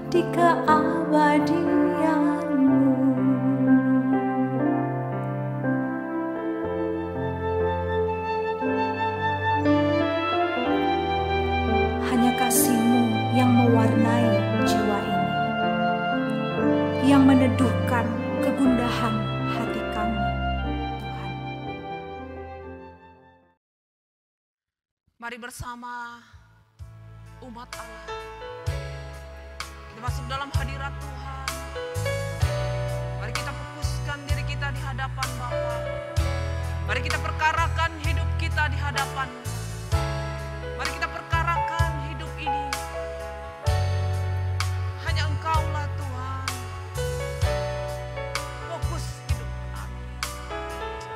di keabadian-Mu. Hanya kasih-Mu yang mewarnai jiwa ini, yang meneduhkan kegundahan hati kami, Tuhan. Mari bersama umat Allah kita masuk dalam hadirat Tuhan. Mari kita fokuskan diri kita di hadapan Bapa. Mari kita perkarakan hidup kita di hadapan. Mari kita perkarakan hidup ini. Hanya Engkaulah Tuhan. Fokus hidup kami.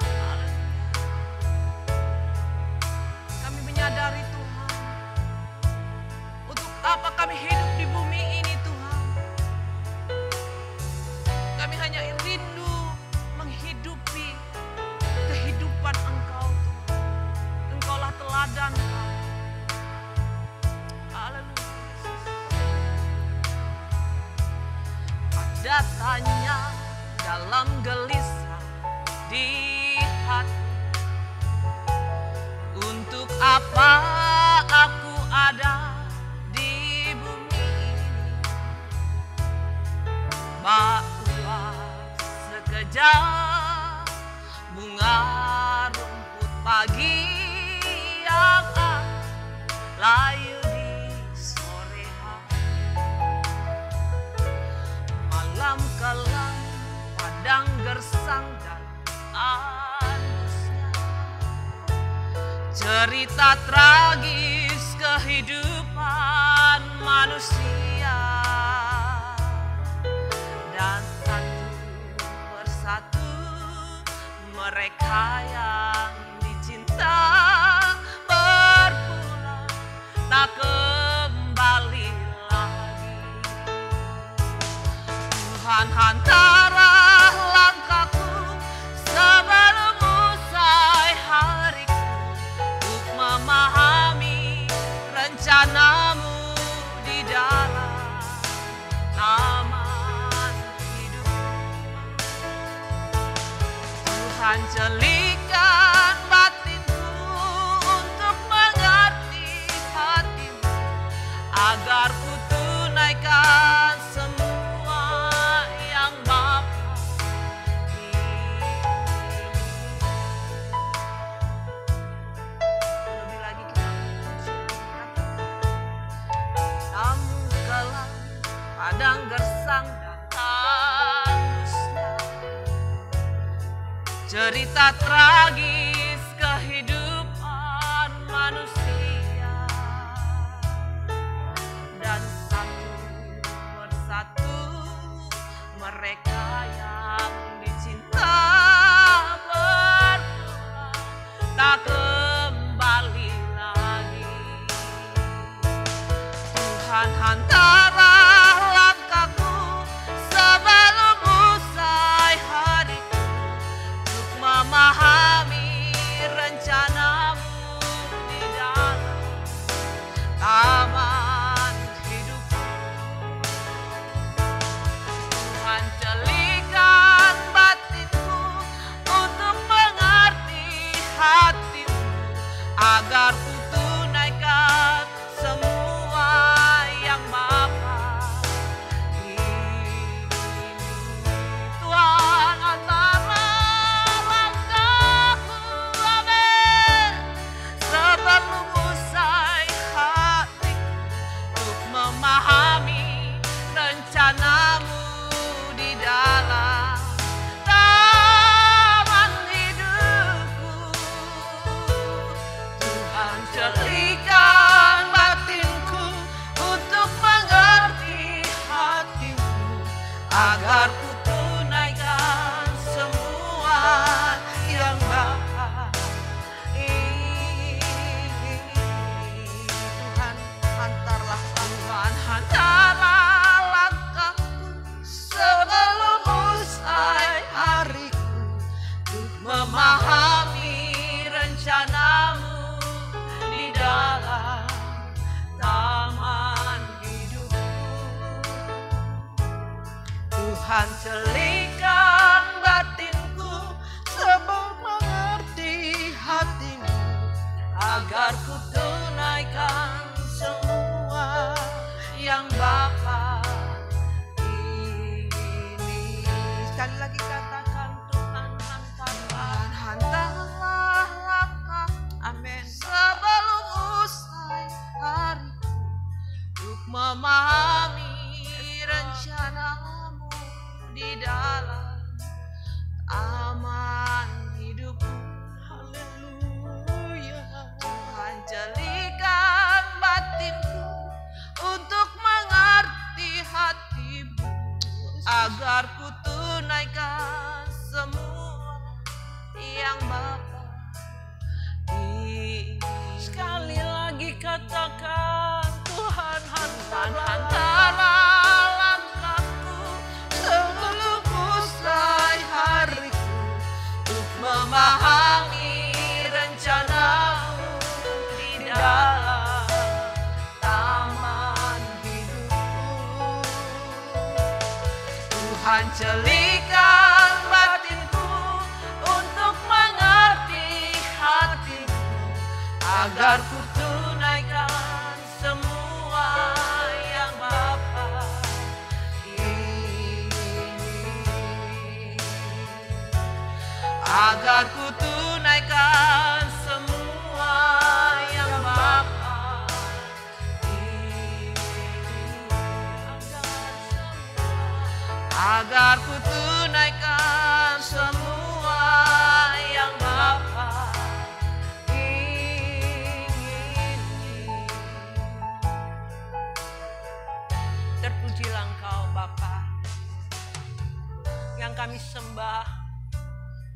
Haleluya. Kami menyadari Tuhan, untuk apa kami hidup di bumi ini Tuhan. Kami hanya rindu menghidupi kehidupan Engkau Tuhan. Engkaulah teladan kami. Haleluya. Ada tanya dalam gelisah di hati, untuk apa aku ada di bumi ini? Bahwa sekejap bunga rumput pagi yang akan layu di sore hari, malam kelam padang gersang dan andusnya, cerita tragis kehidupan manusia, dan satu persatu mereka yang dicinta berpulang tak kembali lagi. Tuhan, hantarlah langkahku sebelum usai hariku, untuk memahami rencana-Mu di dalam taman hidup. Tuhan, jelikan batinku untuk mengerti hati-Mu, agar ku tunaikan semua yang Bapa ingini. Lebih lagi kita mensyukuri tamu kelam padang gersang dan tandusnya, cerita tragis kehidupan manusia, dan satu persatu mereka yang dicinta berpulang tak kembali lagi. Tuhan, hantarlah langkahku sebelum usai hariku, untuk memahami rencana-Mu di dalam taman hidupku. Tuhan, jelikan batinku untuk mengerti hati-Mu, agar ku tunaikan semua yang Bapa ingini. Tuhan, hantarlah langkahku, amin, sebelum usai hariku, untuk memahami rencana-Mu di dalam taman hidupku. Tuhan, jelikan batinku untuk mengerti hati-Mu, agar ku tunaikan semua yang Bapa ingini. Tuhan, hantarlah Tuhan, hantarlah Tuhan jelikan batinku sebab mengerti hatimu, agar ku tunaikan semua yang Bapa ini. Sekali lagi katakan, Tuhan hantarlah langkah, amin, sebelum usai hariku, untuk memahami rencanamu di dalam aman hidupku. Haleluya. Tuhan jelikan batinku untuk mengerti hatimu, agar ku tunaikan semua yang Bapa ingin. Sekali lagi katakan, Tuhan hantarlah langkahku sebelum usai hariku, untuk memahami rencanamu di dalam taman hidupku. Tuhan jelikan batinku untuk mengerti hatimu, agar ku tunaikan semua yang Bapa ingin. Agar ku tunaikan semua yang Bapa ingin. Agar ku tunaikan semua yang Bapa ingin. Terpujilah Engkau Bapa, yang kami sembah,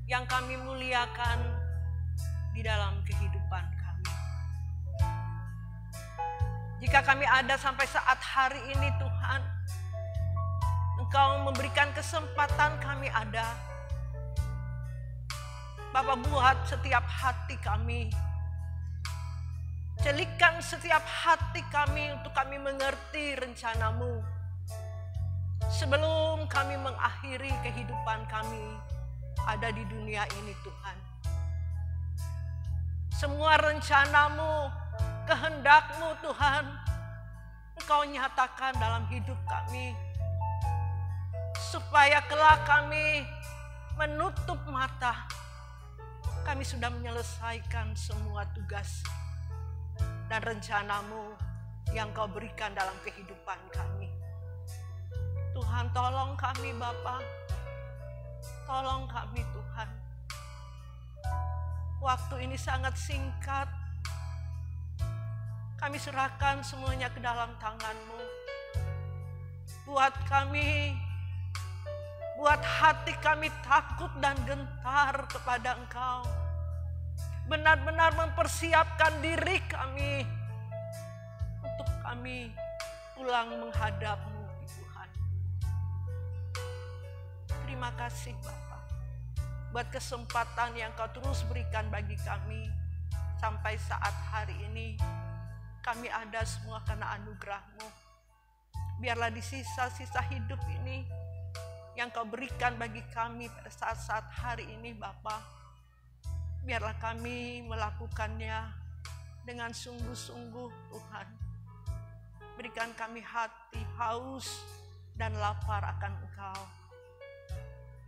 yang kami muliakan di dalam kehidupan kami. Jika kami ada sampai saat hari ini Tuhan, Engkau memberikan kesempatan kami ada. Bapa, buat setiap hati kami, jelikan setiap hati kami untuk kami mengerti rencanamu. Sebelum kami mengakhiri kehidupan kami ada di dunia ini Tuhan. Semua rencanamu, kehendakmu Tuhan, Engkau nyatakan dalam hidup kami. Supaya kelak kami menutup mata, kami sudah menyelesaikan semua tugas dan rencanamu yang Kau berikan dalam kehidupan kami. Tuhan, tolong kami Bapa, tolong kami Tuhan. Waktu ini sangat singkat, kami serahkan semuanya ke dalam tangan-Mu. Buat kami, buat hati kami takut dan gentar kepada Engkau. Benar-benar mempersiapkan diri kami untuk kami pulang menghadap-Mu Tuhan. Terima kasih Bapa, buat kesempatan yang Kau terus berikan bagi kami. Sampai saat hari ini kami ada semua karena anugerah-Mu. Biarlah di sisa-sisa hidup ini yang Kau berikan bagi kami pada saat-saat hari ini Bapa, biarlah kami melakukannya dengan sungguh-sungguh Tuhan. Berikan kami hati haus dan lapar akan Engkau.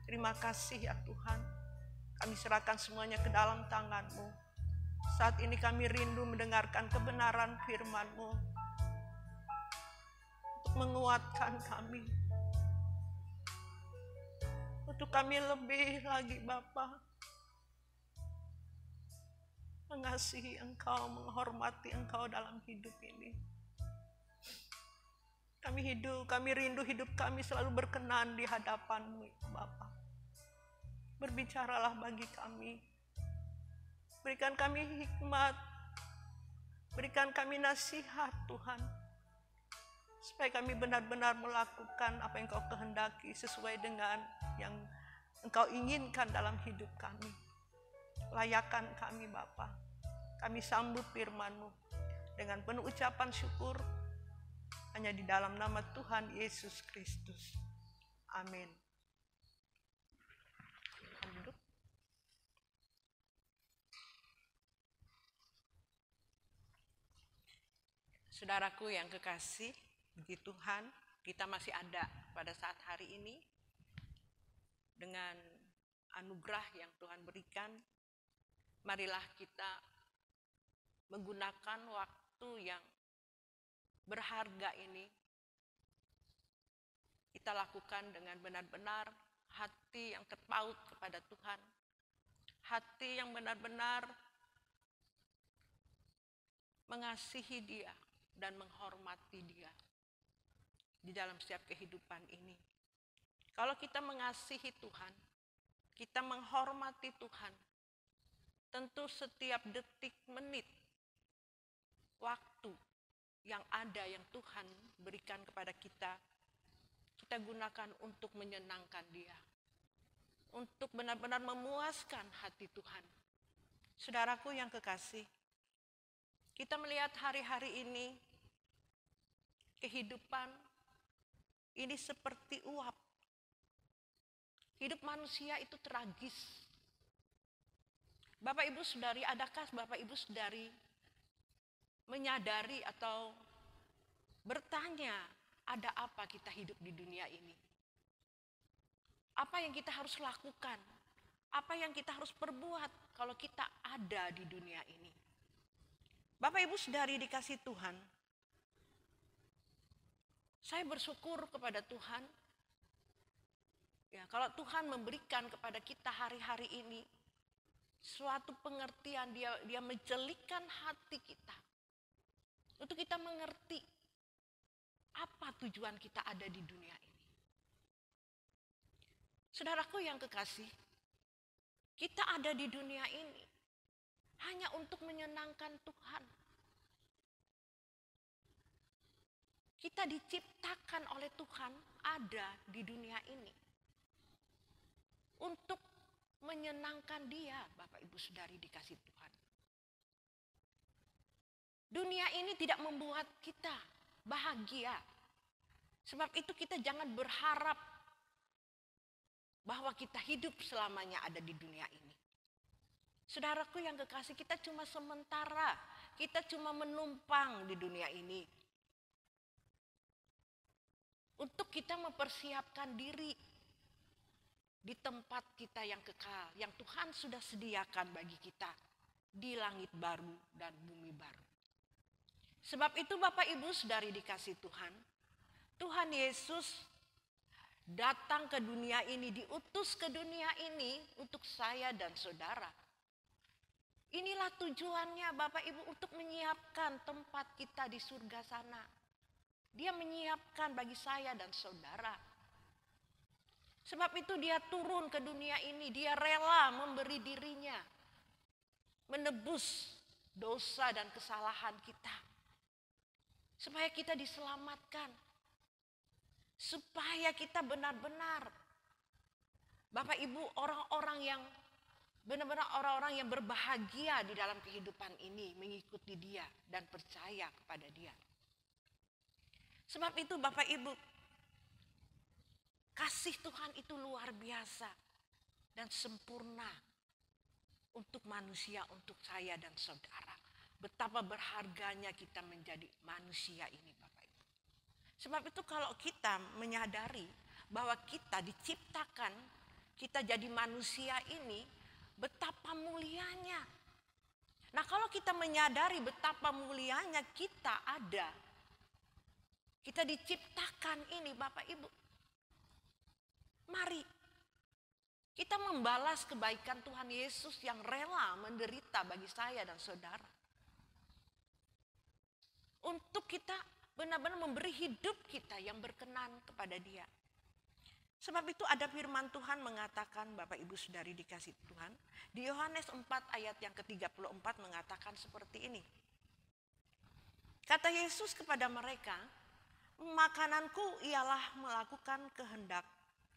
Terima kasih ya Tuhan, kami serahkan semuanya ke dalam tangan-Mu. Saat ini kami rindu mendengarkan kebenaran firman-Mu untuk menguatkan kami, untuk kami lebih lagi Bapa mengasihi Engkau, menghormati Engkau dalam hidup ini. Kami rindu hidup kami selalu berkenan di hadapan-Mu Bapa. Berbicaralah bagi kami, berikan kami hikmat, berikan kami nasihat Tuhan, supaya kami benar-benar melakukan apa yang Kau kehendaki sesuai dengan yang Engkau inginkan dalam hidup kami. Layakan kami Bapa, kami sambut firman-Mu dengan penuh ucapan syukur hanya di dalam nama Tuhan Yesus Kristus. Amin. Duduk. Saudaraku yang kekasih di Tuhan, kita masih ada pada saat hari ini dengan anugerah yang Tuhan berikan. Marilah kita menggunakan waktu yang berharga ini. Kita lakukan dengan benar-benar hati yang terpaut kepada Tuhan. Hati yang benar-benar mengasihi Dia dan menghormati Dia di dalam setiap kehidupan ini. Kalau kita mengasihi Tuhan, kita menghormati Tuhan, tentu setiap detik, menit, waktu yang ada yang Tuhan berikan kepada kita, kita gunakan untuk menyenangkan Dia, untuk benar-benar memuaskan hati Tuhan. Saudaraku yang kekasih, kita melihat hari-hari ini, kehidupan ini seperti uap. Hidup manusia itu tragis. Bapak Ibu Saudari, adakah Bapak Ibu Saudari menyadari atau bertanya, ada apa kita hidup di dunia ini? Apa yang kita harus lakukan? Apa yang kita harus perbuat kalau kita ada di dunia ini? Bapak Ibu Saudari dikasih Tuhan, saya bersyukur kepada Tuhan. Ya, kalau Tuhan memberikan kepada kita hari-hari ini suatu pengertian, dia menjelikkan hati kita untuk kita mengerti apa tujuan kita ada di dunia ini. Saudaraku yang kekasih, kita ada di dunia ini hanya untuk menyenangkan Tuhan. Kita diciptakan oleh Tuhan ada di dunia ini untuk menyenangkan Dia, Bapak Ibu Saudari dikasih Tuhan. Dunia ini tidak membuat kita bahagia. Sebab itu kita jangan berharap bahwa kita hidup selamanya ada di dunia ini. Saudaraku yang kekasih, kita cuma sementara, kita cuma menumpang di dunia ini. Untuk kita mempersiapkan diri di tempat kita yang kekal, yang Tuhan sudah sediakan bagi kita di langit baru dan bumi baru. Sebab itu Bapak Ibu Saudari dikasih Tuhan, Tuhan Yesus datang ke dunia ini, diutus ke dunia ini untuk saya dan saudara. Inilah tujuannya Bapak Ibu, untuk menyiapkan tempat kita di surga sana. Dia menyiapkan bagi saya dan saudara. Sebab itu Dia turun ke dunia ini, Dia rela memberi dirinya, menebus dosa dan kesalahan kita. Supaya kita diselamatkan. Supaya kita benar-benar, Bapak Ibu, orang-orang yang benar-benar orang-orang yang berbahagia di dalam kehidupan ini, mengikuti Dia dan percaya kepada Dia. Sebab itu Bapak Ibu, kasih Tuhan itu luar biasa dan sempurna untuk manusia, untuk saya dan saudara. Betapa berharganya kita menjadi manusia ini Bapak Ibu. Sebab itu kalau kita menyadari bahwa kita diciptakan, kita jadi manusia ini, betapa mulianya. Nah kalau kita menyadari betapa mulianya kita ada, kita diciptakan ini Bapak Ibu, mari kita membalas kebaikan Tuhan Yesus yang rela menderita bagi saya dan saudara. Untuk kita benar-benar memberi hidup kita yang berkenan kepada Dia. Sebab itu ada firman Tuhan mengatakan, Bapak Ibu Saudari dikasih Tuhan, di Yohanes 4 ayat yang ke-34 mengatakan seperti ini. Kata Yesus kepada mereka, makananku ialah melakukan kehendak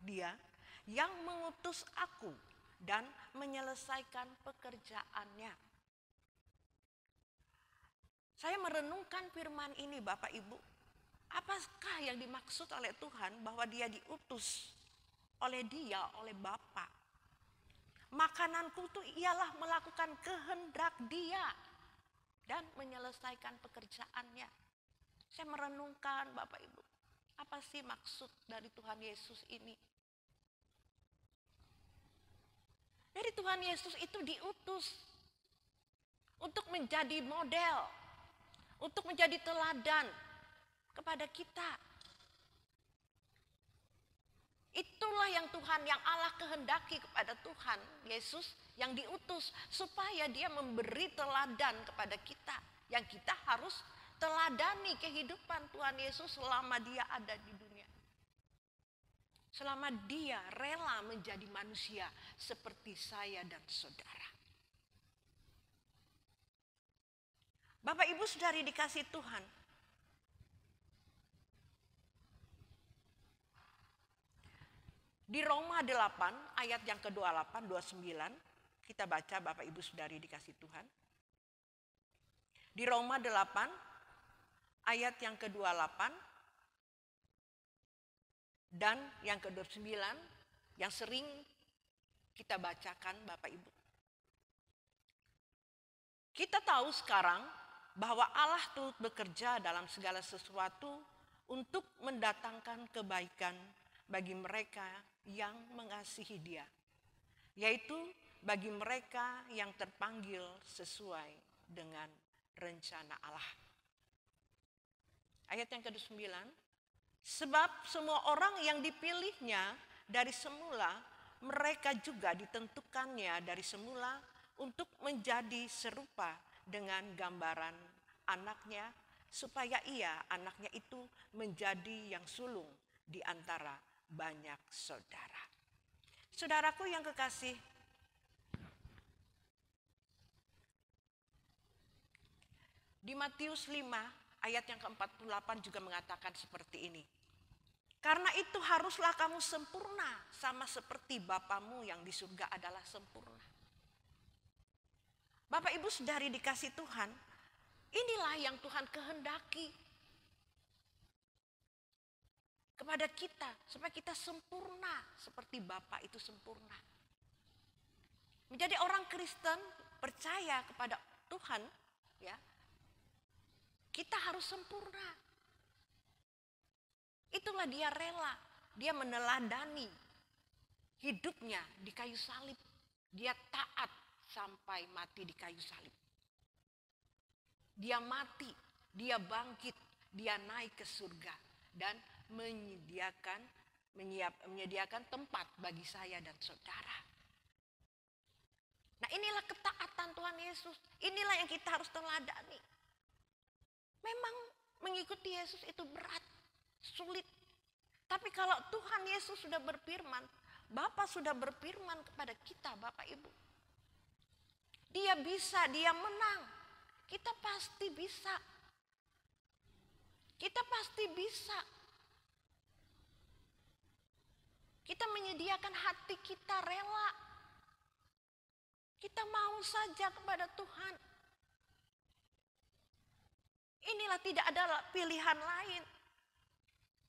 Dia yang mengutus aku dan menyelesaikan pekerjaannya. Saya merenungkan firman ini Bapak Ibu. Apakah yang dimaksud oleh Tuhan bahwa Dia diutus oleh Dia, oleh Bapa. Makananku itu ialah melakukan kehendak Dia dan menyelesaikan pekerjaannya. Saya merenungkan Bapak Ibu, apa sih maksud dari Tuhan Yesus ini? Dari Tuhan Yesus itu diutus untuk menjadi model, untuk menjadi teladan kepada kita. Itulah yang Tuhan, yang Allah kehendaki kepada Tuhan Yesus yang diutus, supaya Dia memberi teladan kepada kita, yang kita harus teladani kehidupan Tuhan Yesus selama Dia ada di dunia. Selama Dia rela menjadi manusia seperti saya dan saudara. Bapak Ibu Saudari dikasih Tuhan, di Roma 8 ayat yang ke-28, 29, kita baca Bapak Ibu Saudari dikasih Tuhan. Di Roma 8 ayat yang ke-28 dan yang ke-29 yang sering kita bacakan Bapak Ibu. Kita tahu sekarang bahwa Allah turut bekerja dalam segala sesuatu untuk mendatangkan kebaikan bagi mereka yang mengasihi Dia, yaitu bagi mereka yang terpanggil sesuai dengan rencana Allah. Ayat yang ke-9, sebab semua orang yang dipilihnya dari semula, mereka juga ditentukannya dari semula untuk menjadi serupa dengan gambaran anaknya, supaya anaknya itu menjadi yang sulung di antara banyak saudara. Saudaraku yang kekasih, di Matius 5 ayat yang ke-48 juga mengatakan seperti ini. Karena itu haruslah kamu sempurna sama seperti Bapamu yang di surga adalah sempurna. Bapak Ibu Saudari dikasih Tuhan, inilah yang Tuhan kehendaki kepada kita, supaya kita sempurna seperti Bapa itu sempurna. Menjadi orang Kristen, percaya kepada Tuhan, ya, kita harus sempurna. Itulah Dia rela, Dia meneladani hidupnya di kayu salib. Dia taat sampai mati di kayu salib. Dia mati, Dia bangkit, Dia naik ke surga dan menyediakan tempat bagi saya dan saudara. Nah, inilah ketaatan Tuhan Yesus. Inilah yang kita harus teladani. Memang mengikuti Yesus itu berat, sulit. Tapi kalau Tuhan Yesus sudah berfirman, Bapa sudah berfirman kepada kita, Bapak Ibu, Dia bisa, Dia menang. Kita pasti bisa. Kita pasti bisa. Kita menyediakan hati kita rela. Kita mau saja kepada Tuhan. Inilah tidak ada pilihan lain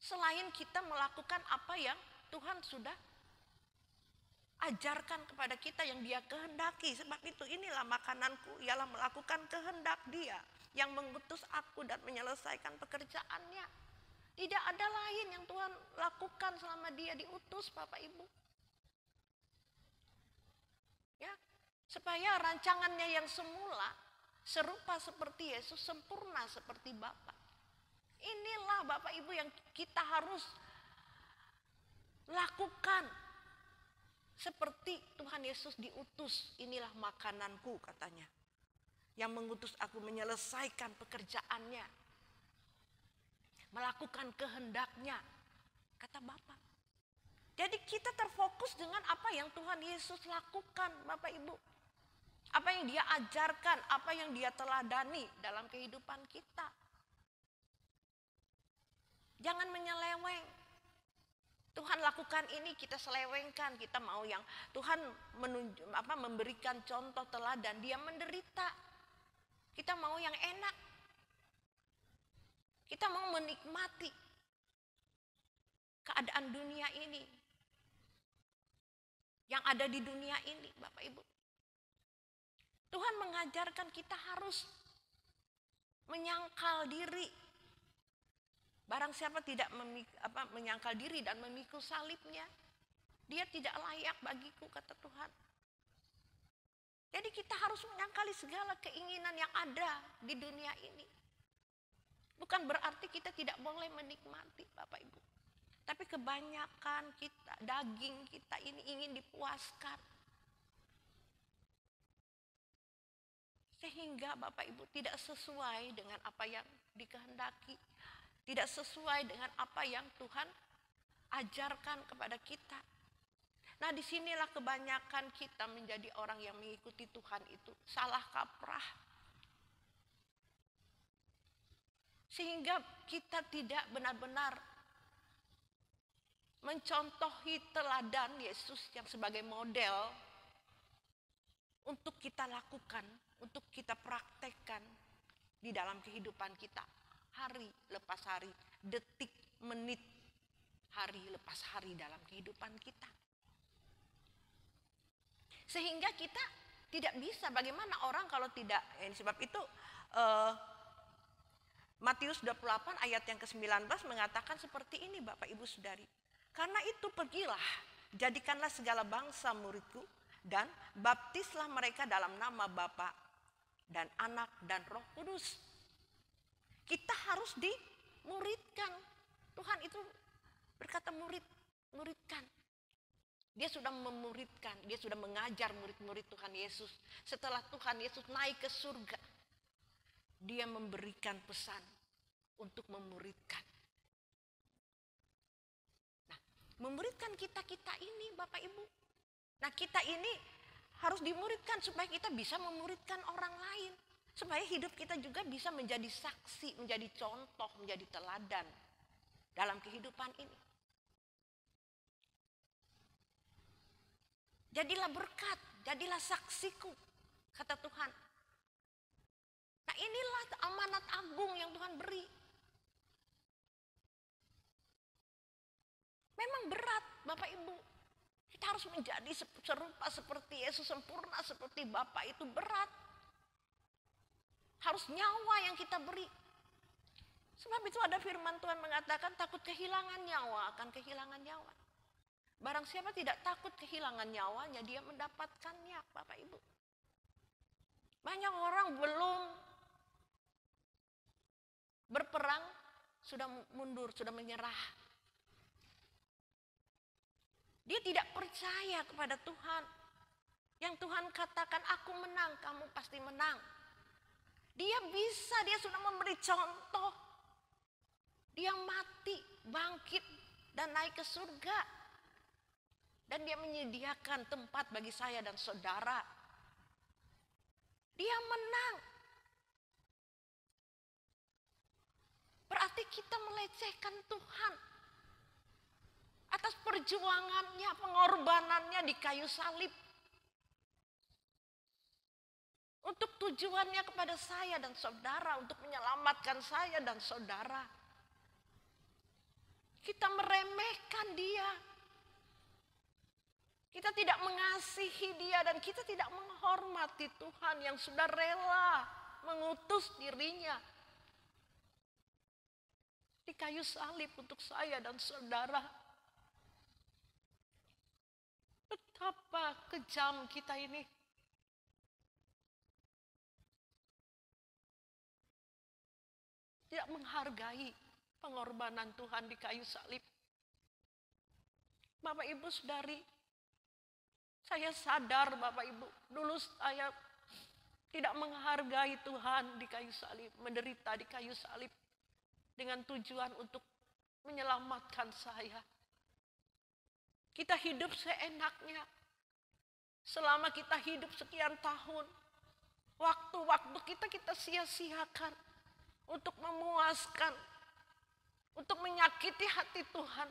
selain kita melakukan apa yang Tuhan sudah ajarkan kepada kita, yang Dia kehendaki. Sebab itu inilah makananku, ialah melakukan kehendak Dia yang mengutus aku dan menyelesaikan pekerjaannya. Tidak ada lain yang Tuhan lakukan selama Dia diutus, Bapak Ibu. Ya, supaya rancangannya yang semula serupa seperti Yesus, sempurna seperti Bapa. Inilah Bapak Ibu yang kita harus lakukan. Seperti Tuhan Yesus diutus, inilah makananku katanya. Yang mengutus aku menyelesaikan pekerjaannya. Melakukan kehendaknya, kata Bapa. Jadi kita terfokus dengan apa yang Tuhan Yesus lakukan, Bapak Ibu. Apa yang Dia ajarkan, apa yang Dia teladani dalam kehidupan kita. Jangan menyeleweng. Tuhan lakukan ini, kita selewengkan. Kita mau yang Tuhan memberikan contoh teladan, Dia menderita. Kita mau yang enak. Kita mau menikmati keadaan dunia ini. yang ada di dunia ini, Bapak Ibu. Tuhan mengajarkan kita harus menyangkal diri. Barang siapa tidak menyangkal diri dan memikul salibnya, dia tidak layak bagiku, kata Tuhan. Jadi kita harus menyangkali segala keinginan yang ada di dunia ini. Bukan berarti kita tidak boleh menikmati, Bapak Ibu. Tapi kebanyakan kita, daging kita ini ingin dipuaskan. Sehingga Bapak Ibu tidak sesuai dengan apa yang dikehendaki. Tidak sesuai dengan apa yang Tuhan ajarkan kepada kita. Nah, disinilah kebanyakan kita menjadi orang yang mengikuti Tuhan itu salah kaprah. Sehingga kita tidak benar-benar mencontohi teladan Yesus yang sebagai model untuk kita lakukan, untuk kita praktekkan di dalam kehidupan kita. Hari lepas hari, detik, menit, hari lepas hari dalam kehidupan kita. Sehingga kita tidak bisa, bagaimana orang kalau tidak, sebab itu Matius 28 ayat yang ke-19 mengatakan seperti ini, Bapak Ibu Saudari. Karena itu pergilah, jadikanlah segala bangsa muridku, dan baptislah mereka dalam nama Bapa dan Anak dan Roh Kudus. Kita harus dimuridkan. Tuhan itu berkata muridkan. Dia sudah memuridkan, dia sudah mengajar murid-murid Tuhan Yesus. Setelah Tuhan Yesus naik ke surga, dia memberikan pesan untuk memuridkan. Nah, memuridkan kita ini, Bapak Ibu. Nah, kita ini harus dimuridkan supaya kita bisa memuridkan orang lain. Supaya hidup kita juga bisa menjadi saksi, menjadi contoh, menjadi teladan dalam kehidupan ini. Jadilah berkat, jadilah saksiku, kata Tuhan. Nah, inilah amanat agung yang Tuhan beri. Memang berat, Bapak Ibu. Kita harus menjadi serupa seperti Yesus, sempurna seperti Bapa, itu berat. Harus nyawa yang kita beri. Sebab itu ada firman Tuhan mengatakan takut kehilangan nyawa akan kehilangan nyawa. Barang siapa tidak takut kehilangan nyawanya, dia mendapatkannya, Bapak Ibu. Banyak orang belum berperang, sudah mundur, sudah menyerah. Dia tidak percaya kepada Tuhan. Yang Tuhan katakan, aku menang, kamu pasti menang. Dia bisa, dia sudah memberi contoh. Dia mati, bangkit, dan naik ke surga. Dan dia menyediakan tempat bagi saya dan saudara. Dia menang. Berarti kita melecehkan Tuhan. Atas perjuangannya, pengorbanannya di kayu salib. Untuk tujuannya kepada saya dan saudara. Untuk menyelamatkan saya dan saudara. Kita meremehkan dia. Kita tidak mengasihi dia dan kita tidak menghormati Tuhan yang sudah rela mengutus dirinya di kayu salib untuk saya dan saudara. Betapa kejam kita ini. Tidak menghargai pengorbanan Tuhan di kayu salib. Bapak Ibu Saudari, saya sadar Bapak Ibu, dulu saya tidak menghargai Tuhan di kayu salib, menderita di kayu salib dengan tujuan untuk menyelamatkan saya. Kita hidup seenaknya. Selama kita hidup sekian tahun, waktu-waktu kita sia-siakan untuk memuaskan, untuk menyakiti hati Tuhan.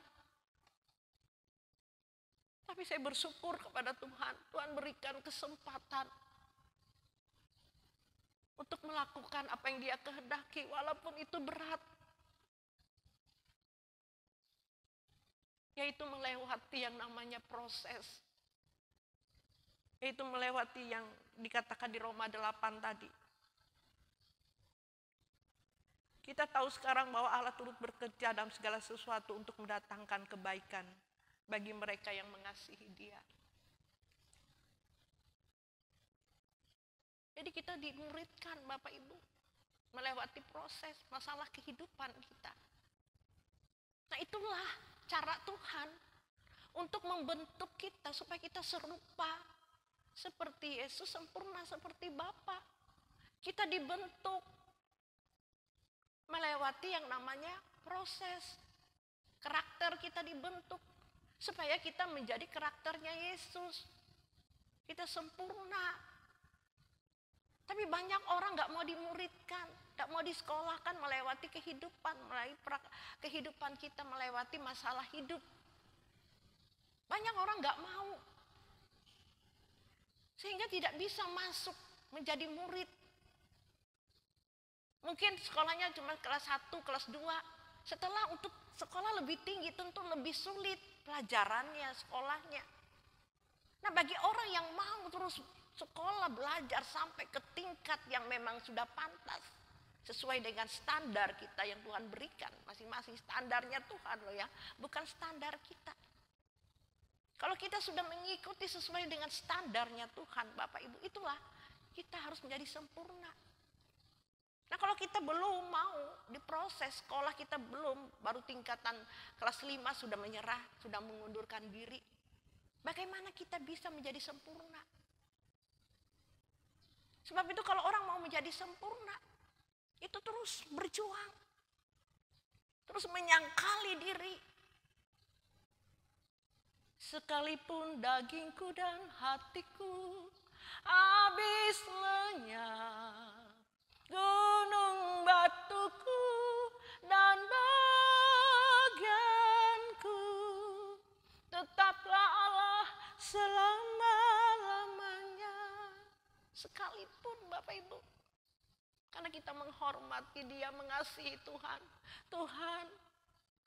Tapi saya bersyukur kepada Tuhan. Tuhan berikan kesempatan untuk melakukan apa yang Dia kehendaki, walaupun itu berat. Yaitu melewati yang namanya proses. Yaitu melewati yang dikatakan di Roma 8 tadi. Kita tahu sekarang bahwa Allah turut bekerja dalam segala sesuatu untuk mendatangkan kebaikan bagi mereka yang mengasihi Dia. Jadi kita dimuridkan Bapak Ibu, melewati proses masalah kehidupan kita. Nah itulah cara Tuhan untuk membentuk kita supaya kita serupa seperti Yesus, sempurna seperti Bapa. Kita dibentuk melewati yang namanya proses. Karakter kita dibentuk supaya kita menjadi karakternya Yesus. Kita sempurna. Tapi banyak orang gak mau dimuridkan, gak mau disekolahkan melewati kehidupan, melalui kehidupan kita melewati masalah hidup. Banyak orang gak mau. Sehingga tidak bisa masuk menjadi murid. Mungkin sekolahnya cuma kelas 1, kelas 2. Setelah untuk sekolah lebih tinggi tentu lebih sulit pelajarannya, sekolahnya. Nah bagi orang yang mau terus sekolah belajar sampai ke tingkat yang memang sudah pantas. Sesuai dengan standar kita yang Tuhan berikan. Masing-masing standarnya Tuhan loh ya. Bukan standar kita. Kalau kita sudah mengikuti sesuai dengan standarnya Tuhan Bapak Ibu. Itulah kita harus menjadi sempurna. Nah kalau kita belum mau diproses, sekolah kita belum, baru tingkatan kelas 5 sudah menyerah, sudah mengundurkan diri. Bagaimana kita bisa menjadi sempurna? Sebab itu kalau orang mau menjadi sempurna, itu terus berjuang. Terus menyangkali diri. Sekalipun dagingku dan hatiku habis lenyap, gunung batuku dan bagianku, tetaplah Allah selama-lamanya. Sekalipun Bapak Ibu, karena kita menghormati Dia, mengasihi Tuhan. Tuhan,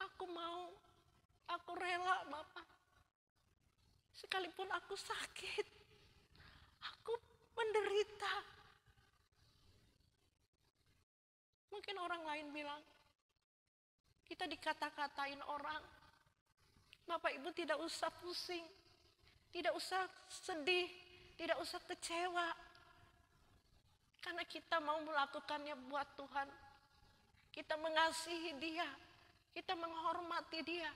aku mau, aku rela Bapak. Sekalipun aku sakit, aku menderita. Mungkin orang lain bilang, kita dikata-katain orang. Bapak Ibu tidak usah pusing, tidak usah sedih, tidak usah kecewa. Karena kita mau melakukannya buat Tuhan. Kita mengasihi Dia, kita menghormati Dia.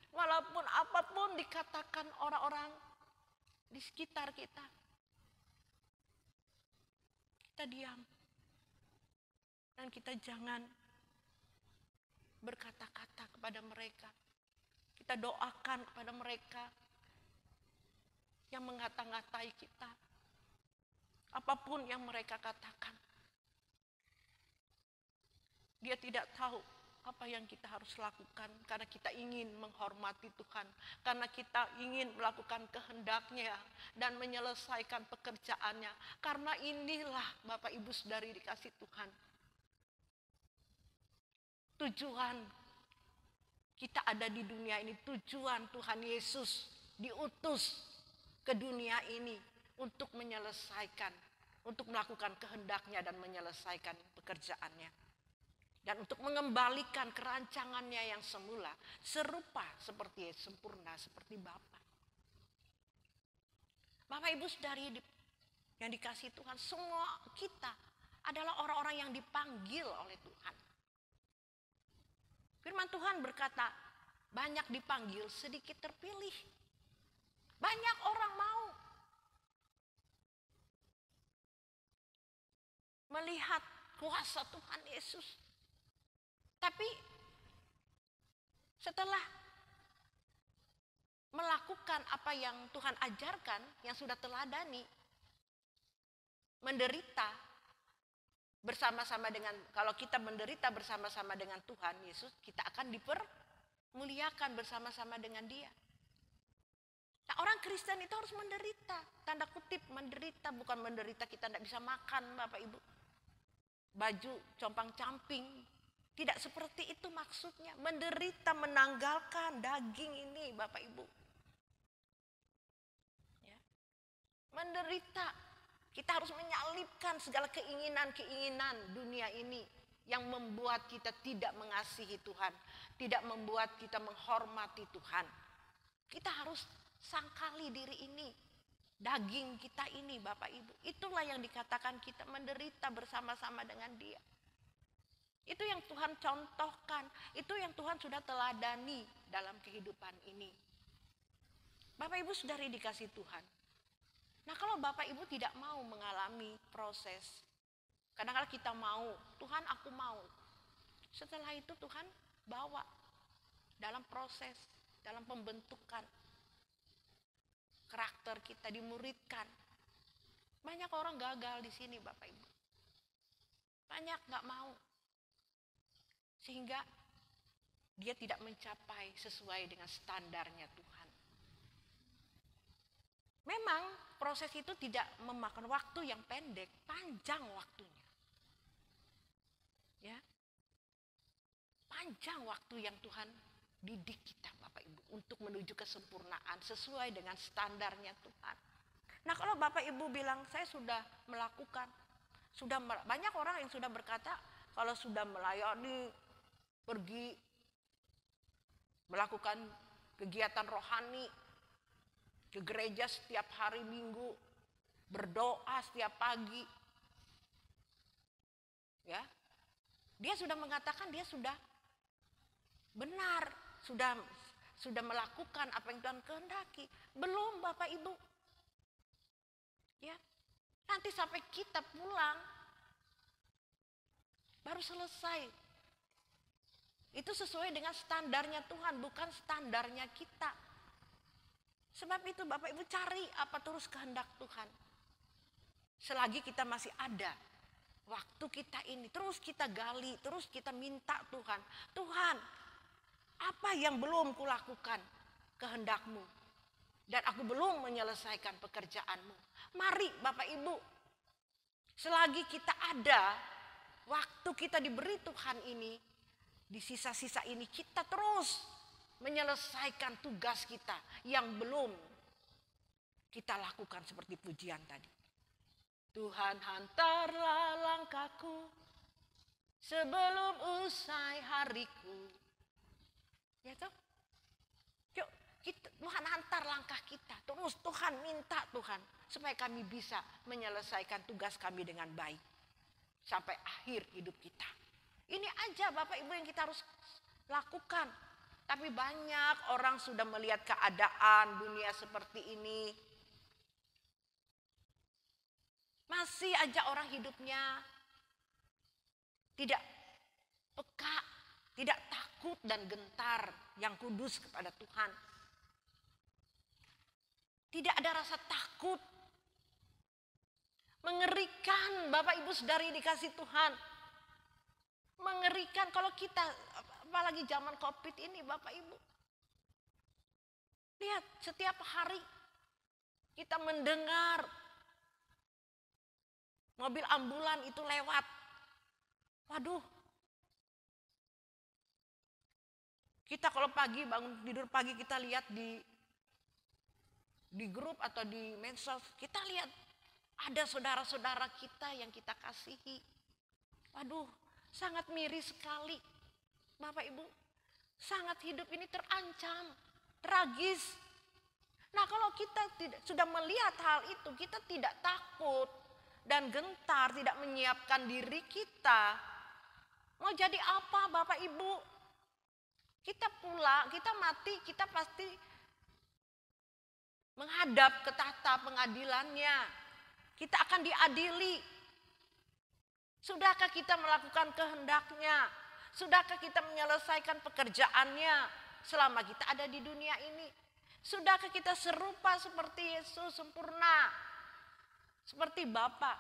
Walaupun apapun dikatakan orang-orang di sekitar kita. Kita diam. Dan kita jangan berkata-kata kepada mereka. Kita doakan kepada mereka yang mengata-ngatai kita. Apapun yang mereka katakan. Dia tidak tahu apa yang kita harus lakukan. Karena kita ingin menghormati Tuhan. Karena kita ingin melakukan kehendak-Nya dan menyelesaikan pekerjaannya. Karena inilah Bapak Ibu Saudari dikasih Tuhan. Tujuan kita ada di dunia ini, tujuan Tuhan Yesus diutus ke dunia ini untuk menyelesaikan, untuk melakukan kehendak-Nya dan menyelesaikan pekerjaannya. Dan untuk mengembalikan kerancangannya yang semula, serupa seperti sempurna seperti Bapa. Bapak Ibu Saudari yang dikasihi Tuhan, semua kita adalah orang-orang yang dipanggil oleh Tuhan. Firman Tuhan berkata, banyak dipanggil, sedikit terpilih. Banyak orang mau melihat kuasa Tuhan Yesus. Tapi setelah melakukan apa yang Tuhan ajarkan, yang sudah teladani, menderita bersama-sama dengan, kalau kita menderita bersama-sama dengan Tuhan Yesus, kita akan dipermuliakan bersama-sama dengan Dia. Nah, orang Kristen itu harus menderita, tanda kutip menderita, bukan menderita kita tidak bisa makan Bapak Ibu. Baju compang-camping, tidak seperti itu maksudnya. Menderita, menanggalkan daging ini Bapak Ibu. Ya. menderita. Kita harus menyalipkan segala keinginan-keinginan dunia ini yang membuat kita tidak mengasihi Tuhan, tidak membuat kita menghormati Tuhan. Kita harus sangkali diri ini, daging kita ini Bapak Ibu. Itulah yang dikatakan kita menderita bersama-sama dengan Dia. Itu yang Tuhan contohkan, itu yang Tuhan sudah teladani dalam kehidupan ini. Bapak Ibu saudari dikasih Tuhan. Nah kalau Bapak Ibu tidak mau mengalami proses, kadang-kadang kita mau, Tuhan aku mau. Setelah itu Tuhan bawa dalam proses, dalam pembentukan karakter kita, dimuridkan. Banyak orang gagal di sini Bapak Ibu. Banyak gak mau. Sehingga dia tidak mencapai sesuai dengan standarnya Tuhan. Memang proses itu tidak memakan waktu yang pendek, panjang waktunya. Ya. Panjang waktu yang Tuhan didik kita Bapak Ibu untuk menuju kesempurnaan sesuai dengan standarnya Tuhan. Nah, kalau Bapak Ibu bilang saya sudah melakukan, banyak orang yang sudah berkata kalau sudah melayani, pergi melakukan kegiatan rohani, ke gereja setiap hari Minggu, berdoa setiap pagi. Ya. Dia sudah mengatakan dia sudah benar, sudah melakukan apa yang Tuhan kehendaki. Belum Bapak Ibu. Ya. Nanti sampai kita pulang baru selesai. Itu sesuai dengan standarnya Tuhan, bukan standarnya kita. Sebab itu Bapak Ibu cari apa terus kehendak Tuhan. Selagi kita masih ada, waktu kita ini terus kita gali, terus kita minta Tuhan. Tuhan, apa yang belum kulakukan kehendak-Mu? Dan aku belum menyelesaikan pekerjaan-Mu. Mari Bapak Ibu, selagi kita ada, waktu kita diberi Tuhan ini, di sisa-sisa ini kita terus menyelesaikan tugas kita yang belum kita lakukan seperti pujian tadi. Tuhan hantarlah langkahku sebelum usai hariku. Ya toh? Yuk, Tuhan hantar langkah kita. Terus Tuhan minta Tuhan supaya kami bisa menyelesaikan tugas kami dengan baik sampai akhir hidup kita. Ini aja Bapak Ibu yang kita harus lakukan. Tapi banyak orang sudah melihat keadaan dunia seperti ini. Masih aja orang hidupnya tidak peka, tidak takut dan gentar yang kudus kepada Tuhan. Tidak ada rasa takut. Mengerikan Bapak Ibu saudari dikasih Tuhan. Mengerikan kalau kita, apalagi zaman COVID ini Bapak Ibu. Lihat setiap hari kita mendengar mobil ambulan itu lewat. Waduh. Kita kalau pagi bangun tidur pagi kita lihat di grup atau di medsos, kita lihat ada saudara-saudara kita yang kita kasihi. Waduh, sangat miris sekali. Bapak Ibu, sangat hidup ini terancam, tragis. Nah kalau kita sudah melihat hal itu, kita tidak takut dan gentar, tidak menyiapkan diri kita. Mau jadi apa Bapak Ibu? Kita pulang, kita mati, kita pasti menghadap ke tahta pengadilannya. Kita akan diadili. Sudahkah kita melakukan kehendaknya? Sudahkah kita menyelesaikan pekerjaannya selama kita ada di dunia ini? Sudahkah kita serupa seperti Yesus sempurna? Seperti Bapa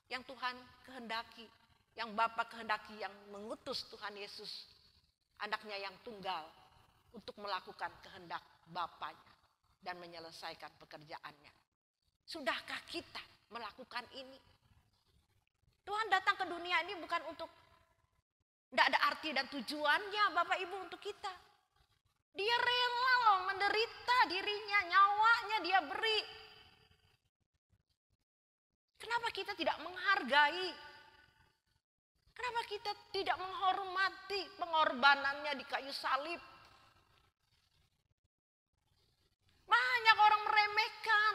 yang Tuhan kehendaki. Yang Bapa kehendaki, yang mengutus Tuhan Yesus, anaknya yang tunggal, untuk melakukan kehendak Bapanya dan menyelesaikan pekerjaannya. Sudahkah kita melakukan ini? Tuhan datang ke dunia ini bukan untuk, tidak ada arti dan tujuannya Bapak Ibu untuk kita. Dia rela loh menderita dirinya, nyawanya dia beri. Kenapa kita tidak menghargai? Kenapa kita tidak menghormati pengorbanannya di kayu salib? Banyak orang meremehkan.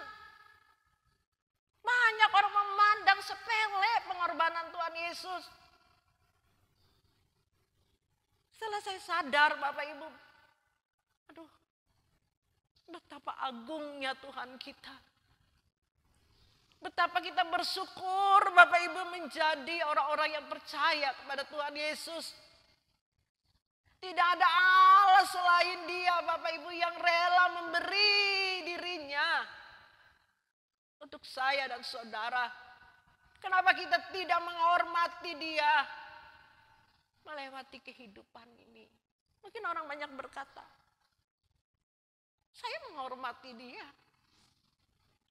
Banyak orang memandang sepele pengorbanan Tuhan Yesus. Setelah saya sadar Bapak Ibu, aduh, betapa agungnya Tuhan kita. Betapa kita bersyukur Bapak Ibu menjadi orang-orang yang percaya kepada Tuhan Yesus. Tidak ada Allah selain Dia Bapak Ibu yang rela memberi dirinya untuk saya dan saudara. Kenapa kita tidak menghormati Dia melewati kehidupan ini? Mungkin orang banyak berkata, saya menghormati Dia.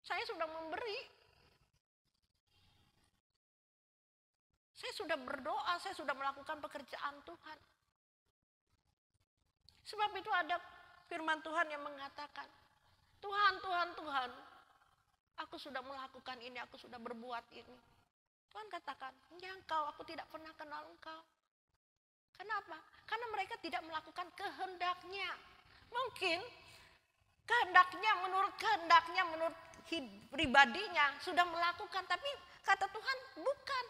Saya sudah memberi. Saya sudah berdoa, saya sudah melakukan pekerjaan Tuhan. Sebab itu ada firman Tuhan yang mengatakan, Tuhan, Tuhan, Tuhan, aku sudah melakukan ini, aku sudah berbuat ini. Tuhan katakan, ya engkau, aku tidak pernah kenal engkau. Kenapa? Karena mereka tidak melakukan kehendaknya. Mungkin kehendaknya, menurut pribadinya sudah melakukan, tapi kata Tuhan bukan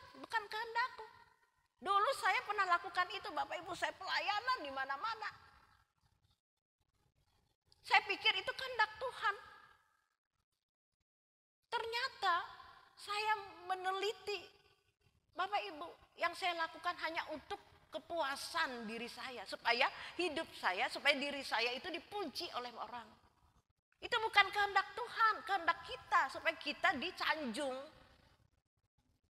kehendakku. Dulu saya pernah lakukan itu Bapak Ibu, saya pelayanan di mana-mana. Saya pikir itu kehendak Tuhan. Ternyata saya meneliti Bapak Ibu, yang saya lakukan hanya untuk kepuasan diri saya, supaya hidup saya, supaya diri saya itu dipuji oleh orang. Itu bukan kehendak Tuhan, kehendak kita supaya kita disanjung.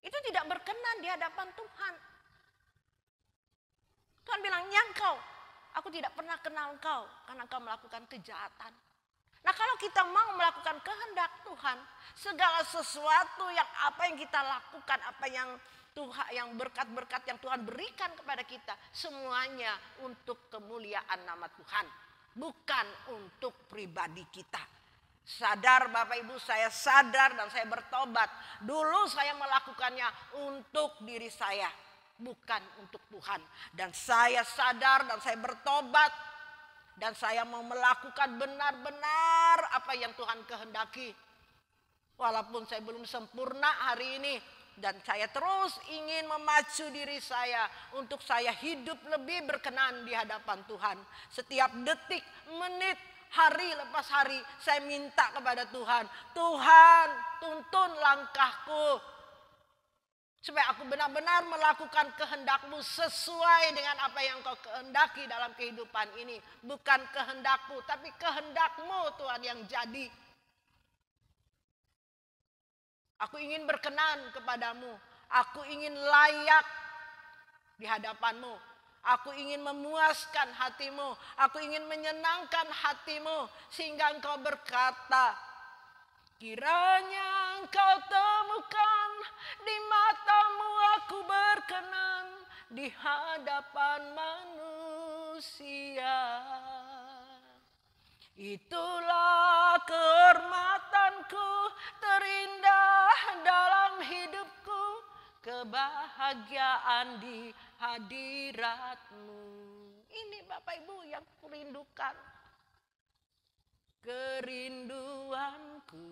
Itu tidak berkenan di hadapan Tuhan. Tuhan bilang, ya engkau, aku tidak pernah kenal engkau karena engkau melakukan kejahatan. Nah kalau kita mau melakukan kehendak Tuhan, segala sesuatu yang apa yang kita lakukan, apa yang Tuhan, yang berkat-berkat yang Tuhan berikan kepada kita, semuanya untuk kemuliaan nama Tuhan, bukan untuk pribadi kita. Sadar Bapak Ibu, saya sadar dan saya bertobat. Dulu saya melakukannya untuk diri saya, bukan untuk Tuhan. Dan saya sadar dan saya bertobat. Dan saya mau melakukan benar-benar apa yang Tuhan kehendaki. Walaupun saya belum sempurna hari ini. Dan saya terus ingin memacu diri saya untuk saya hidup lebih berkenan di hadapan Tuhan. Setiap detik, menit, hari lepas hari saya minta kepada Tuhan. Tuhan, tuntun langkahku. Supaya aku benar-benar melakukan kehendak-Mu sesuai dengan apa yang Kau kehendaki dalam kehidupan ini. Bukan kehendakku, tapi kehendak-Mu Tuhan yang jadi. Aku ingin berkenan kepadamu. Aku ingin layak di hadapan-Mu. Aku ingin memuaskan hati-Mu. Aku ingin menyenangkan hati-Mu. Sehingga Engkau berkata, kiranya Engkau temukan di mata-Mu aku berkenan di hadapan manusia. Itulah kehormatanku terindah dalam hidupku, kebahagiaan di hadirat-Mu. Ini Bapak Ibu yang kurindukan. Kerinduanku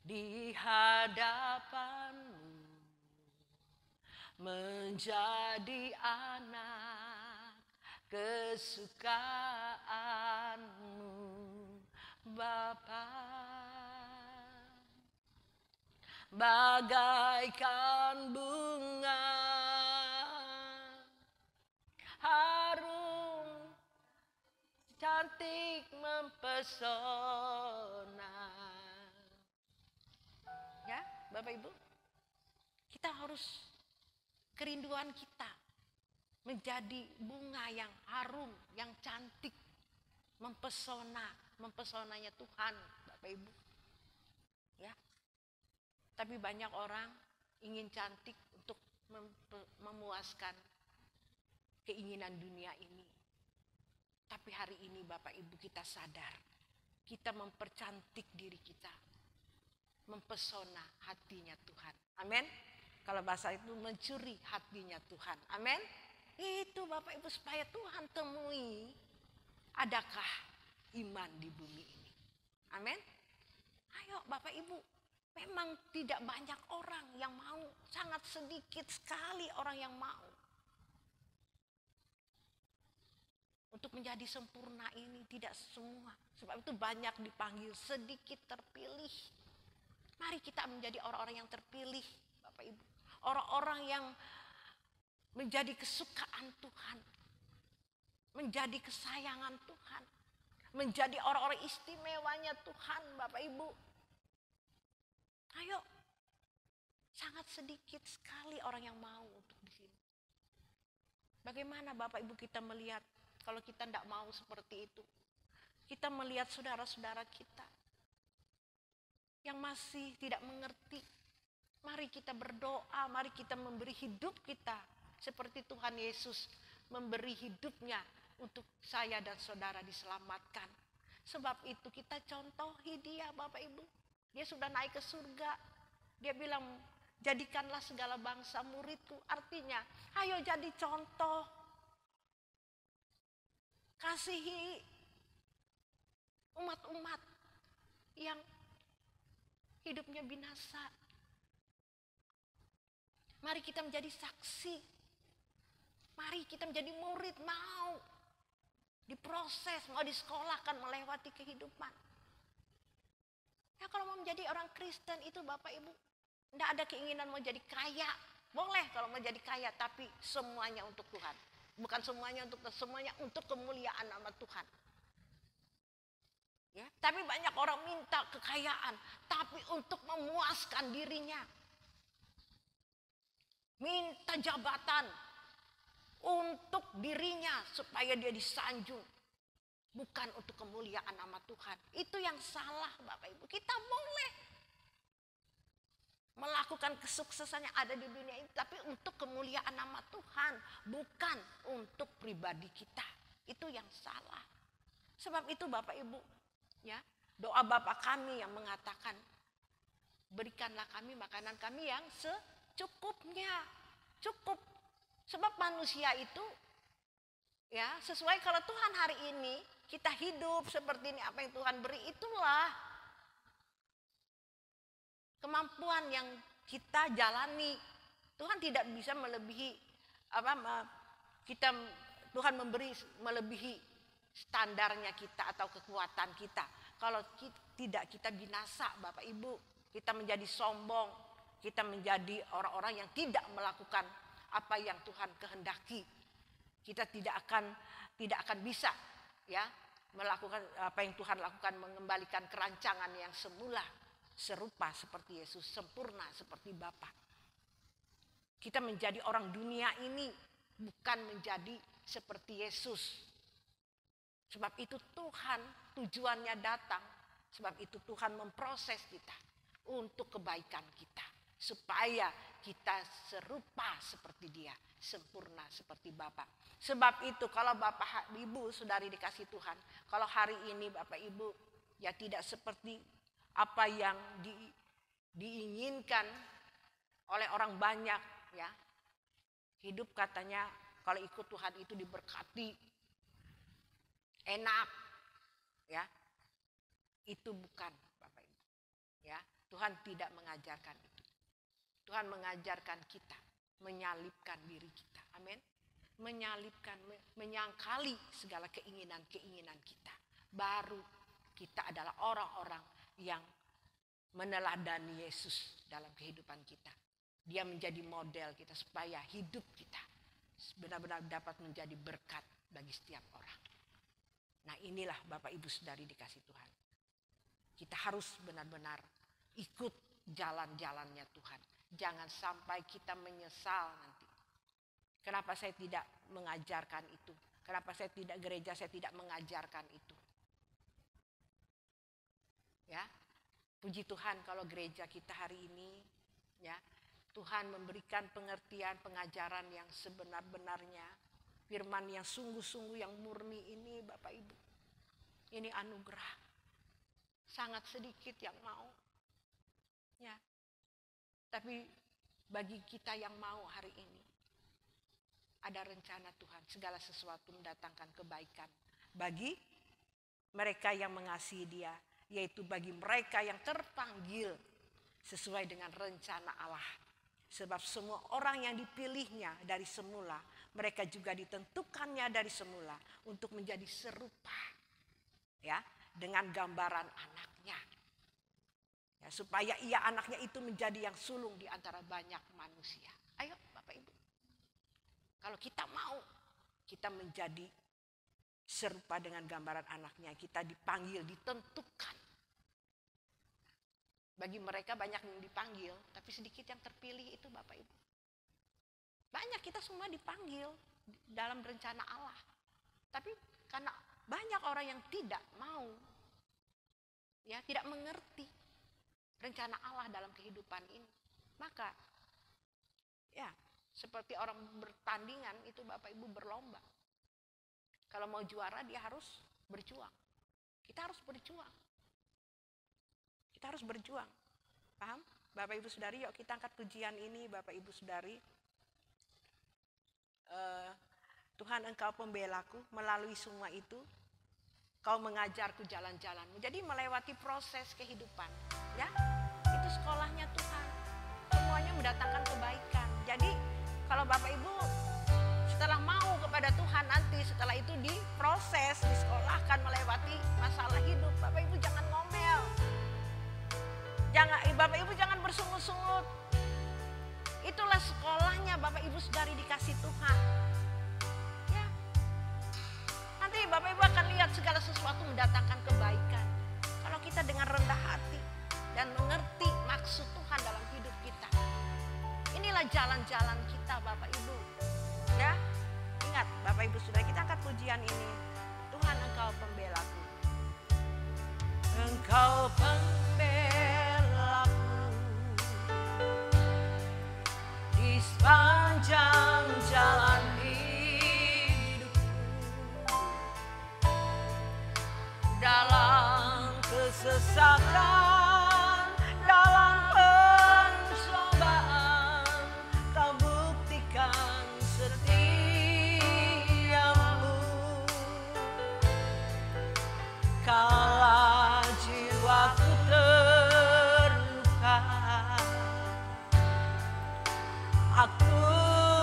di hadapan-Mu, menjadi anak kesukaan-Mu Bapa. Bagaikan bunga harum, cantik mempesona. Ya, Bapak Ibu, kita harus kerinduan kita menjadi bunga yang harum, yang cantik, mempesona, mempesonanya Tuhan, Bapak Ibu. Ya. Tapi banyak orang ingin cantik untuk memuaskan keinginan dunia ini. Tapi hari ini Bapak Ibu kita sadar, kita mempercantik diri kita. mempesona hatinya Tuhan. Amin. Kalau bahasa itu mencuri hatinya Tuhan. Amin. Itu Bapak Ibu supaya Tuhan temui. Adakah iman di bumi ini? Amin. Ayo Bapak Ibu. Memang tidak banyak orang yang mau. Sangat sedikit sekali orang yang mau. Untuk menjadi sempurna ini tidak semua. Sebab itu banyak dipanggil, sedikit terpilih. Mari kita menjadi orang-orang yang terpilih Bapak Ibu. Orang-orang yang menjadi kesukaan Tuhan. Menjadi kesayangan Tuhan. Menjadi orang-orang istimewanya Tuhan Bapak Ibu. Ayo. Sangat sedikit sekali orang yang mau untuk di sini. Bagaimana Bapak Ibu kita melihat kalau kita tidak mau seperti itu? Kita melihat saudara-saudara kita yang masih tidak mengerti. Mari kita berdoa, mari kita memberi hidup kita seperti Tuhan Yesus memberi hidupnya untuk saya dan saudara diselamatkan. Sebab itu kita contohi dia Bapak Ibu. Dia sudah naik ke surga. Dia bilang, jadikanlah segala bangsa muridku. Artinya, ayo jadi contoh. Kasihi umat-umat yang hidupnya binasa. Mari kita menjadi saksi. Mari kita menjadi murid, mau diproses, mau disekolahkan melewati kehidupan. Ya kalau mau menjadi orang Kristen itu Bapak Ibu, tidak ada keinginan mau jadi kaya. Boleh kalau mau jadi kaya, tapi semuanya untuk Tuhan. Bukan semuanya untuk kemuliaan nama Tuhan. Ya, tapi banyak orang minta kekayaan, tapi untuk memuaskan dirinya. Minta jabatan untuk dirinya supaya dia disanjung. Bukan untuk kemuliaan nama Tuhan. Itu yang salah Bapak Ibu. Kita boleh melakukan kesuksesan yang ada di dunia ini, tapi untuk kemuliaan nama Tuhan, bukan untuk pribadi kita. Itu yang salah. Sebab itu Bapak Ibu, ya, doa Bapa kami yang mengatakan, berikanlah kami makanan kami yang secukupnya. Cukup. Sebab manusia itu, ya, sesuai kalau Tuhan hari ini kita hidup seperti ini, apa yang Tuhan beri, itulah kemampuan yang kita jalani. Tuhan tidak bisa melebihi Tuhan memberi melebihi standarnya kita atau kekuatan kita. Kalau tidak, kita binasa Bapak Ibu. Kita menjadi sombong, kita menjadi orang-orang yang tidak melakukan apa yang Tuhan kehendaki. Kita tidak akan bisa, ya, melakukan apa yang Tuhan lakukan, mengembalikan kerancangan yang semula. Serupa seperti Yesus, sempurna seperti Bapa. Kita menjadi orang dunia ini, bukan menjadi seperti Yesus. Sebab itu Tuhan tujuannya datang. Sebab itu Tuhan memproses kita untuk kebaikan kita. Supaya kita serupa seperti dia, sempurna seperti Bapa. Sebab itu kalau Bapak Ibu saudari dikasih Tuhan, kalau hari ini Bapak Ibu ya tidak seperti apa yang diinginkan oleh orang banyak, ya. Hidup katanya kalau ikut Tuhan itu diberkati, enak, ya. Itu bukan Bapak Ibu. Ya, Tuhan tidak mengajarkan itu. Tuhan mengajarkan kita menyalibkan diri kita. Amin. Menyalibkan, menyangkali segala keinginan-keinginan kita. Baru kita adalah orang-orang yang meneladani Yesus dalam kehidupan kita. Dia menjadi model kita supaya hidup kita benar-benar dapat menjadi berkat bagi setiap orang. Nah, inilah Bapak Ibu Saudari dikasih Tuhan. Kita harus benar-benar ikut jalan-jalannya Tuhan. Jangan sampai kita menyesal nanti. Kenapa saya tidak mengajarkan itu? Kenapa saya tidak gereja, saya tidak mengajarkan itu? Ya, puji Tuhan kalau gereja kita hari ini, ya, Tuhan memberikan pengertian, pengajaran yang sebenar-benarnya, firman yang sungguh-sungguh yang murni ini Bapak Ibu. Ini anugerah. Sangat sedikit yang mau. Ya. Tapi bagi kita yang mau hari ini, ada rencana Tuhan, segala sesuatu mendatangkan kebaikan bagi mereka yang mengasihi Dia, yaitu bagi mereka yang terpanggil sesuai dengan rencana Allah. Sebab semua orang yang dipilihnya dari semula, mereka juga ditentukannya dari semula untuk menjadi serupa, ya, dengan gambaran anaknya. Ya, supaya ia anaknya itu menjadi yang sulung di antara banyak manusia. Ayo Bapak Ibu, kalau kita mau, kita menjadi serupa dengan gambaran anaknya, kita dipanggil, ditentukan. Bagi mereka banyak yang dipanggil, tapi sedikit yang terpilih itu Bapak Ibu. Banyak kita semua dipanggil dalam rencana Allah. Tapi karena banyak orang yang tidak mau, ya, tidak mengerti rencana Allah dalam kehidupan ini. Maka, ya, seperti orang bertandingan itu Bapak Ibu berlomba. Kalau mau juara dia harus berjuang. Kita harus berjuang. Kita harus berjuang. Paham? Bapak Ibu Saudari, yuk kita angkat pujian ini Bapak Ibu Saudari. Tuhan Engkau pembelaku, melalui semua itu Kau mengajarku jalan-jalanmu. Jadi melewati proses kehidupan, ya, itu sekolahnya Tuhan. Semuanya mendatangkan kebaikan. Jadi kalau Bapak Ibu setelah mau kepada Tuhan, nanti setelah itu diproses, disekolahkan melewati masalah hidup, Bapak Ibu jangan ngomel. Bapak Ibu jangan bersungut-sungut. Itulah sekolahnya Bapak Ibu Saudari dikasih Tuhan. Ya. Nanti Bapak Ibu akan lihat segala sesuatu mendatangkan kebaikan. Kalau kita dengan rendah hati dan mengerti maksud Tuhan dalam hidup kita. Inilah jalan-jalan kita Bapak Ibu. Ya. Ingat Bapak Ibu Saudari, kita angkat pujian ini. Tuhan Engkau pembelaku. Engkau pembelaku di sepanjang jalan hidupku, dalam kesesakan, dalam pencobaan, Kau buktikan setiamu. Kala jiwaku terluka, aku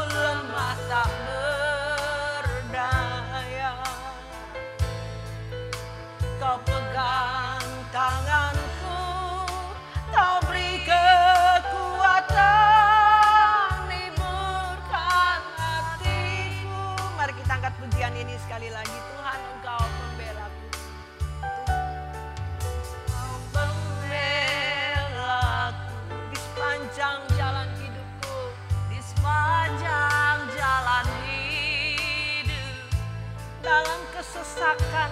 lemah tak berdaya. Kau pegang tanganku, Kau beri kekuatan, hiburkan hatiku. Mari kita angkat pujian ini sekali lagi. Tuhan Engkau pembelaku. Engkau pembelaku di sepanjang jalan hidupku, di sepanjang jalan hidup, dalam kesesakan,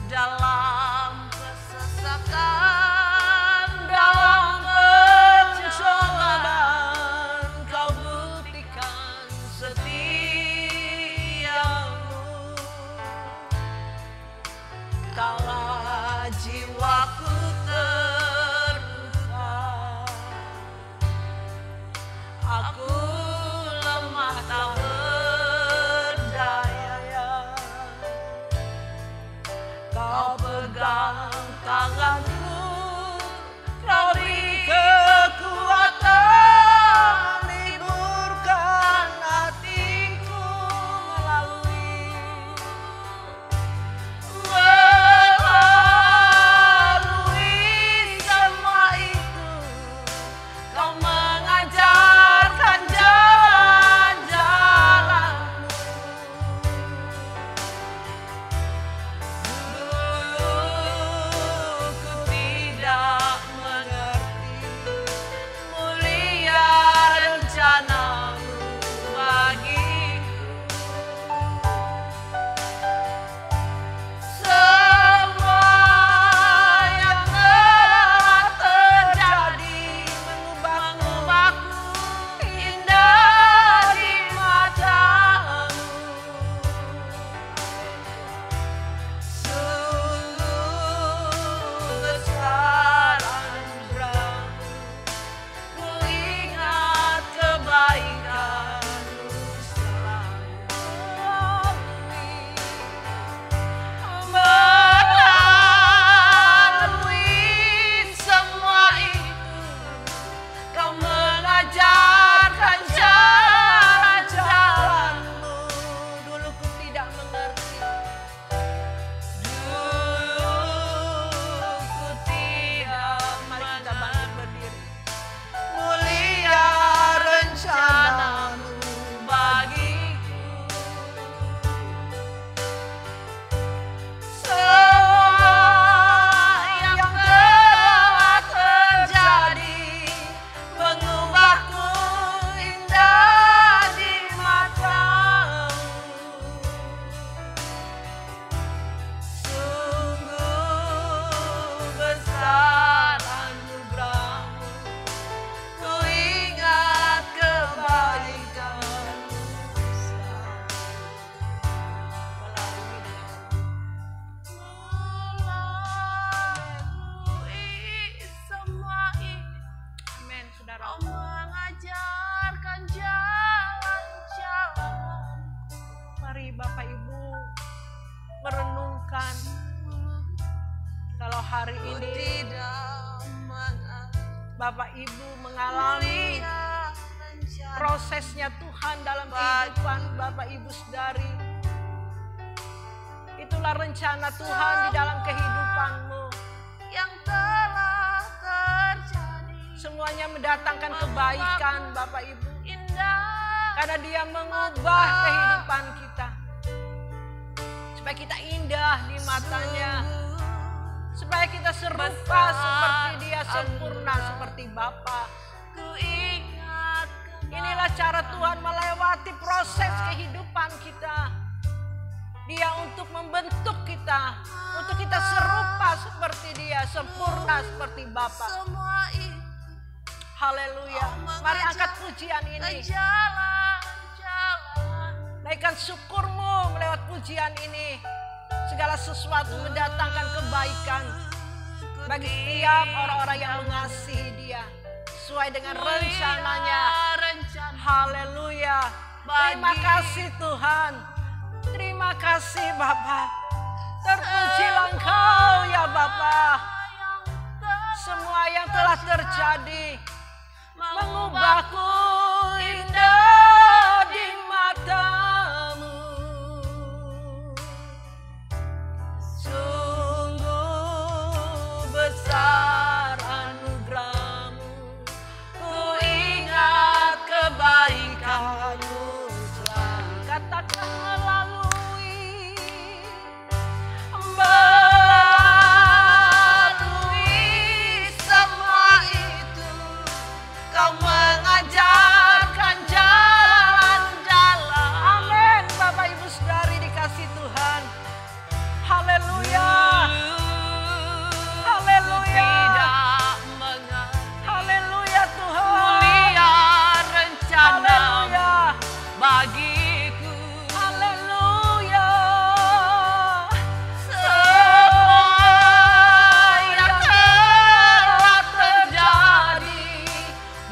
dalam kesesakan, dalam pencobaan, Kau buktikan setiamu. Kala jiwaku terluka, aku lemah tak berdaya. Kau pegang tanganku, Kau beri kekuatan, hiburkan hatiku melalui hari ini Bapak Ibu mengalami prosesnya Tuhan dalam kehidupan Bapak Ibu Saudari. Itulah rencana Tuhan di dalam kehidupanmu yang telah terjadi. Semuanya mendatangkan kebaikan Bapak Ibu. Karena Dia mengubah kehidupan kita. Supaya kita indah di matanya. Supaya kita serupa seperti Dia, sempurna seperti Bapa. Inilah cara Tuhan melewati proses kehidupan kita. Dia untuk membentuk kita. Untuk kita serupa seperti Dia, sempurna seperti Bapa. Haleluya. Mari angkat pujian ini. Naikkan syukurmu melewat pujian ini. Segala sesuatu mendatangkan kebaikan bagi setiap orang-orang yang mengasihi Dia sesuai dengan rencananya. Haleluya. Terima kasih Tuhan. Terima kasih Bapa. Terpujilah Engkau ya Bapa. Semua yang telah terjadi mengubahku indah di matamu. Sungguh besar anugerahmu. Ku ingat kebaikanmu selalu. Katakan melalui semua itu. Kau mengajarkan jalan-jalan. Amin. Bapak Ibu Saudari dikasih Tuhan. Haleluya. Haleluya. Haleluya Tuhan. Mulia rencana bagiku. Haleluya. Semua yang telah terjadi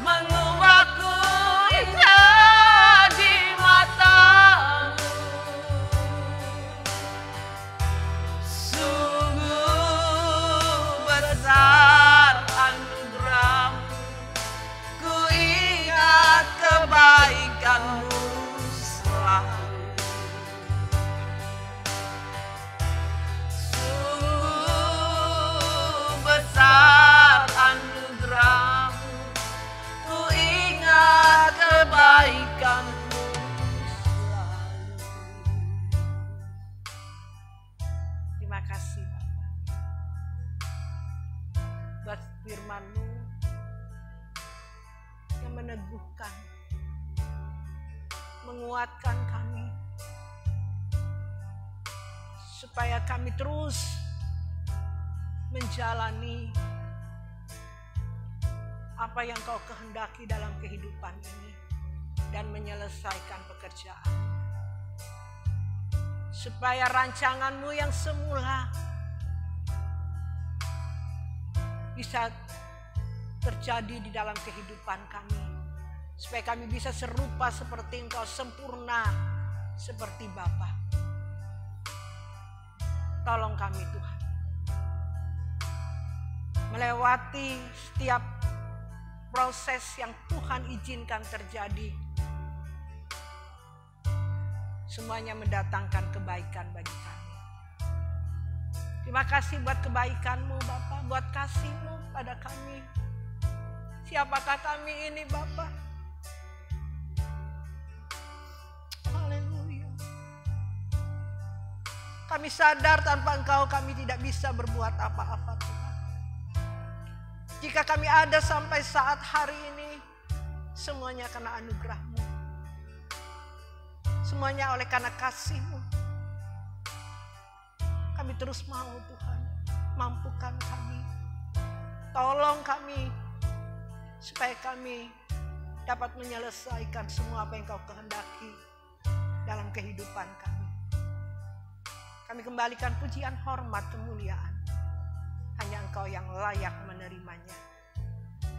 mengubahku indah di matamu. Sungguh besar anugerahmu. Ku ingat kebaikanmu selalu. Sungguh besar anugerahmu. Ku ingat kebaikanmu selalu. Terima kasih Bapak. Buat firman-Mu yang meneguhkan, menguatkan kami. Supaya kami terus menjalani apa yang Kau kehendaki dalam kehidupan ini. Dan menyelesaikan pekerjaan. Supaya rancangan-Mu yang semula bisa terjadi di dalam kehidupan kami. Supaya kami bisa serupa seperti Engkau, sempurna seperti Bapa. Tolong kami Tuhan. Melewati setiap proses yang Tuhan izinkan terjadi. Semuanya mendatangkan kebaikan bagi kami. Terima kasih buat kebaikan-Mu Bapa, buat kasih-Mu pada kami. Siapakah kami ini Bapa? Haleluya. Kami sadar tanpa Engkau kami tidak bisa berbuat apa-apa Tuhan. Jika kami ada sampai saat hari ini, semuanya karena anugerah-Mu. Semuanya oleh karena kasih-Mu. Kami terus mau Tuhan, mampukan kami. Tolong kami, supaya kami dapat menyelesaikan semua apa yang Kau kehendaki dalam kehidupan kami. Kami kembalikan pujian, hormat, kemuliaan. Hanya Engkau yang layak menerimanya.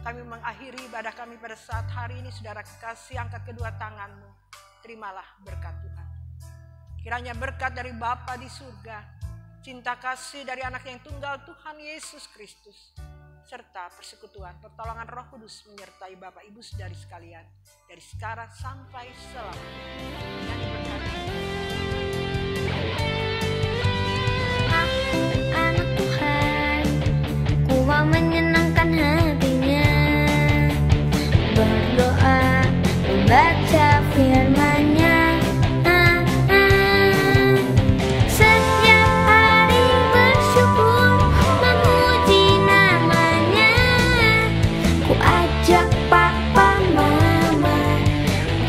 Kami mengakhiri ibadah kami pada saat hari ini, saudara kekasih, angkat kedua tangan-Mu. Terimalah berkat Tuhan. Kiranya berkat dari Bapa di surga, cinta kasih dari anak yang tunggal Tuhan Yesus Kristus, serta persekutuan pertolongan Roh Kudus menyertai Bapak Ibu saudari sekalian dari sekarang sampai selamanya. Yang diberkati. Aku anak Tuhan, ku mau menyenangkan hatinya, berdoa, membaca firman-Nya. Setiap hari bersyukur, memuji nama-Nya. Ku ajak papa, mama,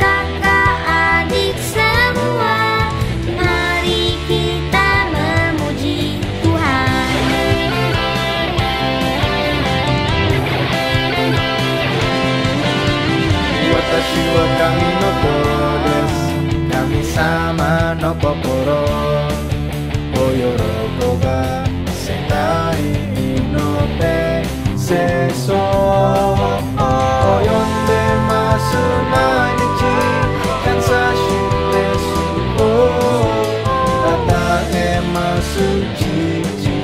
kakak, adik semua, mari kita memuji Tuhan. Watashi wa kami no koro desu, kami sama no kokoro, oyorobo ga sentai inote seso, oyondemasu mainichi kansashi desu, ataemasu chichi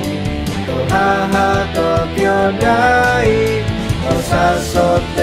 to haha to kyodai, osasoto